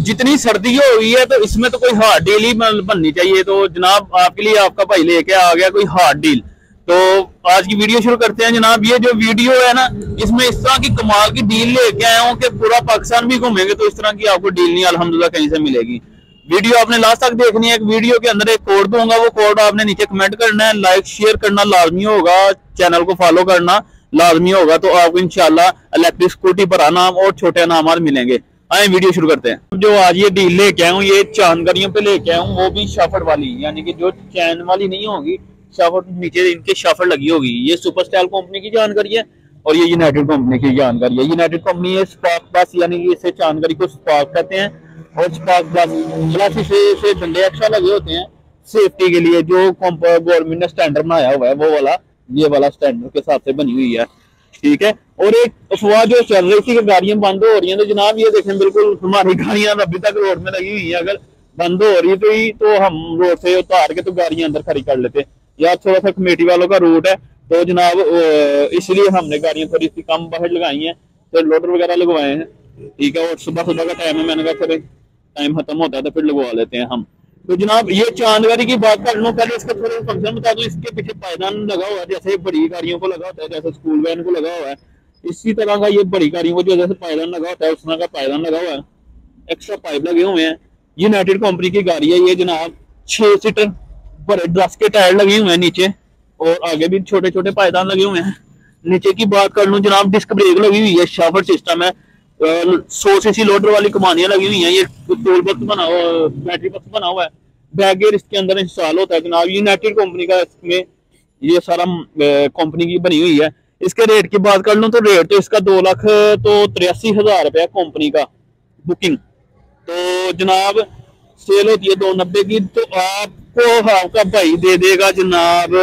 जितनी सर्दी हो गई है तो इसमें तो कोई हार्ड डील ही बननी चाहिए। तो जनाब आपके लिए आपका भाई लेके आ गया कोई हार्ड डील। तो आज की वीडियो शुरू करते हैं जनाब। ये जो वीडियो है ना, इसमें इस तरह की कमाल की डील लेके आया हूँ कि पूरा पाकिस्तान भी घूमेंगे तो इस तरह की आपको डील नहीं अल्हम्दुलिल्लाह कहीं से मिलेगी। वीडियो आपने लास्ट तक देखनी है। एक वीडियो के अंदर एक कोड दूंगा, वो कोड आपने नीचे कमेंट करना है, लाइक शेयर करना लाजमी होगा, चैनल को फॉलो करना लाजमी होगा। तो आपको इंशाल्लाह इलेक्ट्रिक स्कूटी पर इनाम और छोटे इनामात मिलेंगे। आए वीडियो शुरू करते हैं। जो आज ये डील लेके आया हूँ, ये चांदगरियों पे लेके आया हूँ, वो भी शाफट वाली, यानी कि जो चैन वाली नहीं होगी, शाफट नीचे इनके शाफट लगी होगी। ये सुपर स्टाइल कंपनी की जानकारी है और ये यूनाइटेड कंपनी की जानकारी है। यूनाइटेड कंपनी है स्पार्क प्लस, यानी कि इसे चांदगरी को स्पार्क कहते हैं। और स्पार्क प्लस से डंडे एक्स्ट्रा लगे होते हैं सेफ्टी के लिए, जो गवर्नमेंट ने स्टैंडर्ड बनाया हुआ है वो वाला, ये वाला स्टैंडर्ड के हिसाब से बनी हुई है, ठीक है। और एक अफवाह जो चल रही थी कि गाड़ियां बंद हो रही हैं, तो जनाब ये देखें बिल्कुल हमारी गाड़ियां अभी तक रोड में लगी हुई है। अगर बंद हो रही तो हम रोड से उतार के तो गाड़ियां अंदर खड़ी कर लेते। या थोड़ा सा कमेटी वालों का रूट है तो जनाब इसलिए हमने गाड़ियां थोड़ी सी कम बाहर लगाई हैं, तो लोडर वगैरह लगवाए हैं, ठीक है। और सुबह सुबह का टाइम है, मैंने कहा फिर टाइम खत्म होता है तो फिर लगवा लेते हैं हम। तो जनाब ये चांदगरी की बात कर लूँ, पहले इसका थोड़ा फंक्शन बता दूं। इसके पीछे पायदान लगा हुआ है, जैसे बड़ी गाड़ियों को लगा होता है, जैसे स्कूल वैन को लगा हुआ है, इसी तरह का ये बड़ी गाड़ियों को जो जैसे पायदान लगा होता है उस तरह का पायदान लगा हुआ है। एक्स्ट्रा पाइप लगे हुए हैं। यूनाइटेड कंपनी की गाड़ी है ये जनाब। 6 सीटर बड़े 10 के टायर लगे हुए हैं नीचे, और आगे भी छोटे छोटे पायदान लगे हुए हैं। नीचे की बात कर लूँ जनाब, डिस्क ब्रेक लगी हुई है, शाफट सिस्टम है, 100 सीसी लोडर वाली कमानियां लगी हुई हैं। ये टूल बॉक्स बना हुआ, बैटरी बॉक्स बना हुआ है, बैक गियर इसके अंदर इंस्टॉल होता है जनाब। यूनाइटेड कंपनी का इसमें ये सारा कंपनी की बनी हुई है। इसके रेट की बात कर लूँ तो रेट तो इसका 2,83,000 रुपया कंपनी का बुकिंग। तो जनाब सेल होती है 290 की, तो आपको आपका भाई दे देगा जनाब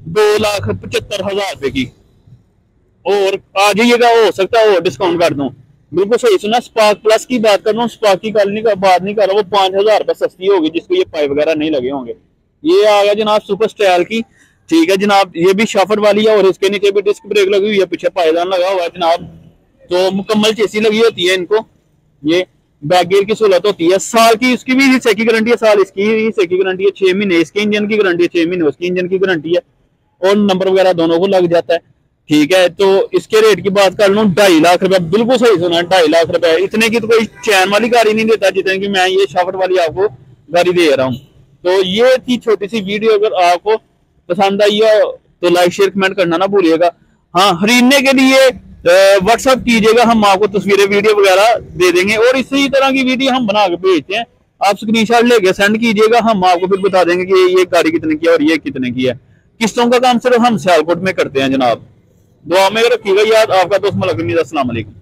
2,75,000 रुपए की। और आ जाइएगा, हो सकता है और डिस्काउंट कर दूं। बिल्कुल सही सुना। स्पार्क प्लस की बात कर रहा हूँ, स्पार्क की बात नहीं कर रहा, वो 5,000 रुपये सस्ती होगी जिसको ये पाइप वगैरह नहीं लगे होंगे। ये आ गया जनाब सुपर स्टाइल की, ठीक है जनाब। ये भी शाफट वाली है और इसके नीचे भी डिस्क ब्रेक लगी हुई है, पीछे पायदान लगा हुआ है जनाब। तो मुकम्मल चेसी लगी होती है इनको। ये बैक गियर की सहूलत होती है। साल की इसकी भी हिस्से की गारंटी है, साल इसकी हिस्से की गारंटी है, 6 महीने इसके इंजन की गारंटी है, 6 महीने उसकी इंजन की गारंटी है, और नंबर वगैरह दोनों को लग जाता है, ठीक है। तो इसके रेट की बात कर लूँ 2.5 लाख रुपया, बिल्कुल सही सुना, 2.5 लाख रुपया। इतने की तो कोई चैन वाली गाड़ी नहीं देता जितने की मैं ये शाफट वाली आपको गाड़ी दे रहा हूँ। तो ये थी छोटी सी वीडियो। अगर आपको पसंद आई हो तो लाइक शेयर कमेंट करना ना भूलिएगा। हाँ, खरीदने के लिए व्हाट्सअप कीजिएगा, हम आपको तस्वीरें वीडियो वगैरह दे देंगे, और इसी तरह की वीडियो हम बना के भेजते हैं। आप स्क्रीनशॉट लेके सेंड कीजिएगा, हम आपको फिर बता देंगे कि ये गाड़ी कितने की है और ये कितने की है। किस्तों का काम सिर्फ हम सियालकोट में करते हैं जनाब। दुआ में रखिएगा याद। आपका दोस्त मलक। अस्सलाम वालेकुम।